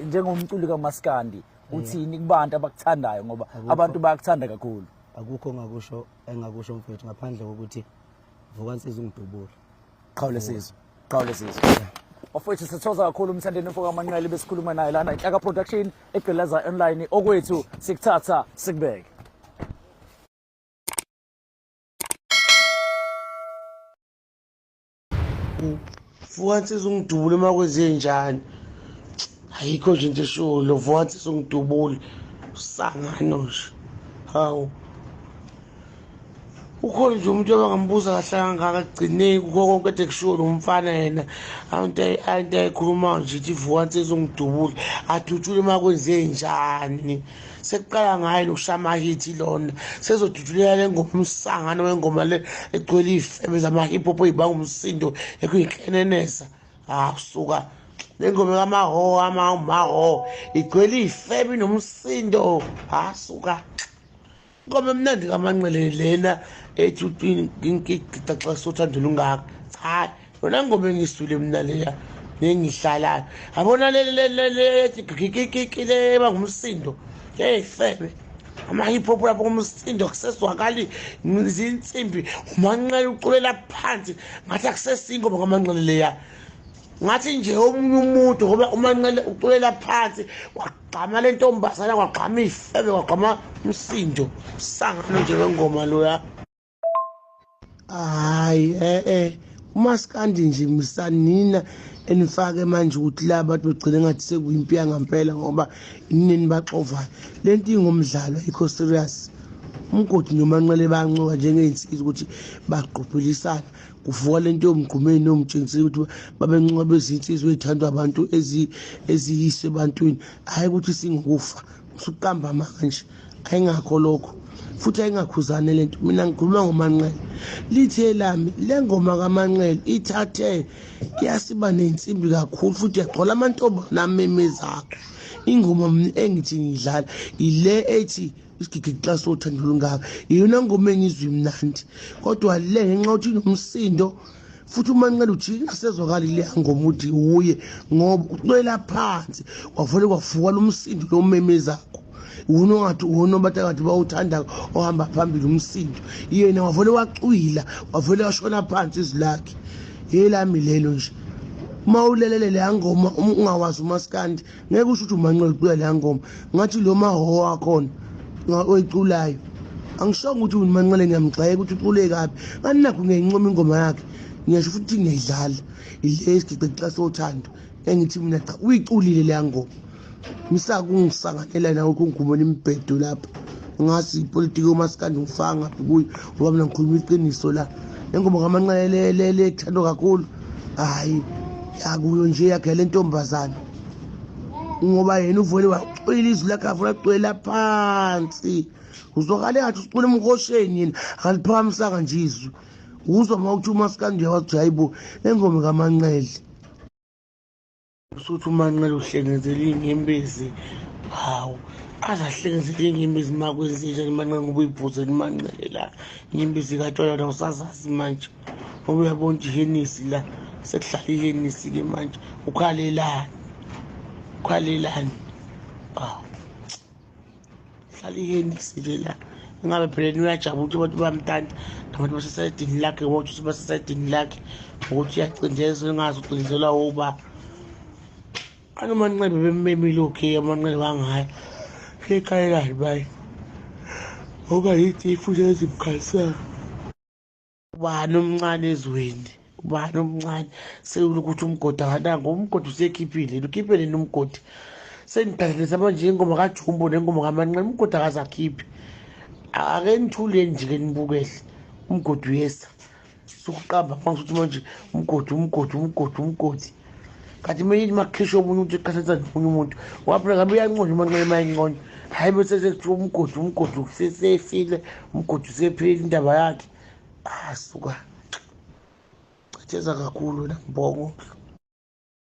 njengomculi kaMaskandi uthini kubantu abakuthandayo ngoba abantu bayakuthanda kakhulu? Akukho engakusho mfethu ngaphandle kokuthi Vukansizwe ungidubule. Qhawule sizwe. Ofethu sithokoza kakhulu umthandeni mfoka kaManqele besikhuluma naye lana Inhlaka Production eGqileza Online okwethu sikuthatha sikubeke. Vukansizwe ungidubule makwenze njani? Ayikho nje into esho lo Vukansizwe ungidubule usangano nje. Hawu. Ukhona nje umuntu abangambuza kahle kangaka kugcineki kukho konke kade kushiwo lo mfana yena into ayikhuluma nje ithi Vukansizwe ungidubule aduthule makwenze njani. Sekuqala ngayo lokushama hithi lona sezodudulela le ngoma umsangano wengoma le egcwele ifebe zama hip hop ezibanga umsindo ekuyikhenenesa suka le ngoma kamaho igcwele ifebe nomsindo suka ngoma mnandi kaManqele lena ethi ngigida xa sothandela ungaka cha yona ngoma engisule mina leya nengihlalayo abona le gigigigile bangumsindo ifebe ama hip hop lapho umsindo kuseswakali izinsimbi uManqele uculela phansi ngathi akusesingoma kaManqele leya ngathi nje omunye umuntu ngoba uManqele uculela phansi waqhama le ntombazana waqhama ifebe waqhama umsindo usangano nje wengoma loya hayi uMaskandi nje misanina enifake manje ukuthi la bantu begcine ngathi sekuyimpi yangampela ngoba inini baxovayo lento ingomdlalo ayikho serious. Umgodi noManqele bayancoka njengeinsizwa ukuthi baqophelisana kuvuka lento yomgqumeni nomtshengisile ukuthi babencoka bezinsizwa ezithandwa abantu eziyise ebantwini hayi ukuthi singokufa usuqamba manje ayingakho lokho futhi ayingakhuzane lento. Mina ngikhuluma ngoManqele lithe lami le ngoma kaManqele ithathe yasiba nensimbi kakhulu futhi yagcola amantombazana amemezakho. Ingoma engithi ngidlala ile ethi isigigi xa sothandela ungaka iyona ngoma engizwe imnandi kodwa le ngenxa uthi nomsindo futhi uManqele uthi asezwakali le ngoma uthi uye ngoba ucwela phansi kwavele kwavuka lo msindo lo memezakho uno ngathi uno bathi bawuthanda ohamba phambili umsindo yena wavele wacwila wavele washona phansi izilakhe yelami lelo nje mawulelele le ngoma ungawazi uMaskandi ngeke usho ukuthi uManqele ucula le ngoma ngathi lo maho wakhona oyiculayo angishongo ukuthi uManqele ngiyamxaya ukuthi ucule kabi kanakho ngiyincoma ingoma yakhe ngiyasho futhi ngiyidlala ile isigidi xa sothando engithi mina cha uyiculile le ngoma misakungisanganela nawe kungumona imbhedo lapha ngasi ipolitiki uMaskandi ufaka ngaphi kuyo ngoba mina ngikhuluma iqiniso la engoma kaManqele le ethandwa kakhulu hayi yakuyo nje yakhe le ntombazana ngoba yena uvele wacwila izwi lakhe avula cwela phansi uzwakale ngathi ucula emnkosheni yena akaliphakamisanga nje izwi uzwa mawuthi uMaskandi uyawathi hayibo engoma kaManqele usuthi uManqele uhlengezela inyembezi hawu azahlengezela inyembezi makwenzenja iManqele ngoba uyibhuze iManqele la inyembezi kaTshwana usazazi manje ngoba uyabona ukuthi ihenisi la sekuhlala ihenisi ke manje ukhalelani hlala ihenisi lela ngabe phela uyajabula ukuthi abantu bamthanda nabantu basesayidini lakhe ngoba uthi basesayidini lakhe ukuthi uyacindezela ngazi ucindezelwa uba anoManqele bememile okay aManqele wangayo ekhalelani bayi ngoba yithi futhi ezimkhalisela ubani omncane ezweni ubani omncane sekulokuthi umgodi akananga umgodi usekhiphile ukhiphele nomgodi senidalisa manje ingoma kaJumbo nengoma kaManqele umgodi akazakhiphi ake nithuleni nje ke nibukele umgodi uyesa sokuqamba manje manje umgodi kanti manje makhishwa omunye umuntu eqhasetha nomunye umuntu waphela ngabe uyanqonda uManqele mayinqonda hayi bese sekuthiwa umgodi usesefile umgodi usephile indaba yakhe suka cetheza kakhulu la mbongo.